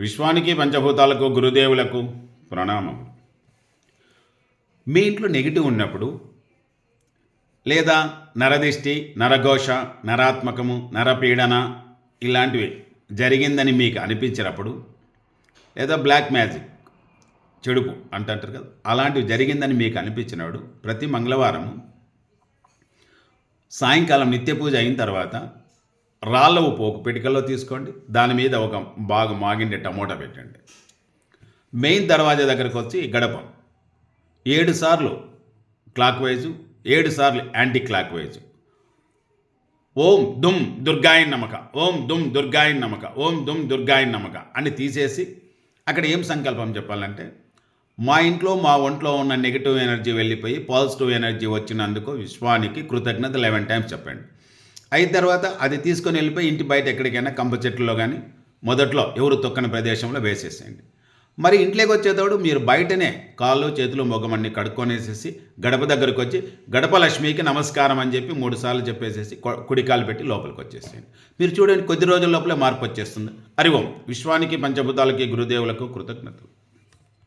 విశ్వానికి పంచభూతాలకు గురుదేవులకు ప్రణామం. మీ ఇంట్లో నెగిటివ్ ఉన్నప్పుడు లేదా నరదిష్టి, నరఘోష, నరాత్మకము, నరపీడన ఇలాంటివి జరిగిందని మీకు అనిపించినప్పుడు, లేదా బ్లాక్ మ్యాజిక్ చెడుపు అంటారు కదా, అలాంటివి జరిగిందని మీకు అనిపించినప్పుడు ప్రతి మంగళవారము సాయంకాలం నిత్య పూజ అయిన తర్వాత రాళ్ళ ఉప్పు ఒక పిటికల్లో తీసుకోండి. దాని మీద ఒక బాగా మాగిండే టమోటా పెట్టండి. మెయిన్ దర్వాజా దగ్గరకు వచ్చి గడప 7 సార్లు క్లాక్ వైజు, 7 సార్లు యాంటీ క్లాక్ వైజు ఓం దుమ్ దుర్గాయ నమక, ఓం దుమ్ దుర్గాయ నమక, ఓం దుమ్ దుర్గాయ నమక అని తీసేసి అక్కడ ఏం సంకల్పం చెప్పాలంటే, మా ఇంట్లో మా ఒంట్లో ఉన్న నెగిటివ్ ఎనర్జీ వెళ్ళిపోయి పాజిటివ్ ఎనర్జీ వచ్చినందుకు విశ్వానికి కృతజ్ఞత 11 టైమ్స్ చెప్పండి. అయిన తర్వాత అది తీసుకొని వెళ్ళిపోయి ఇంటి బయట ఎక్కడికైనా కంప చెట్లలో కానీ మొదట్లో ఎవరు తొక్కని ప్రదేశంలో వేసేసేయండి. మరి ఇంట్లోకి వచ్చేటప్పుడు మీరు బయటనే కాళ్ళు చేతులు మొగమన్ని కడుక్కొనేసేసి గడప దగ్గరకు వచ్చి గడప లక్ష్మికి నమస్కారం అని చెప్పి 3 సార్లు చెప్పేసేసి కుడికాలు పెట్టి లోపలికి వచ్చేసేయండి. మీరు చూడండి, కొద్ది రోజుల లోపలే మార్పు వచ్చేస్తుంది. హరి ఓం. విశ్వానికి పంచభూతాలకి గురుదేవులకు కృతజ్ఞతలు.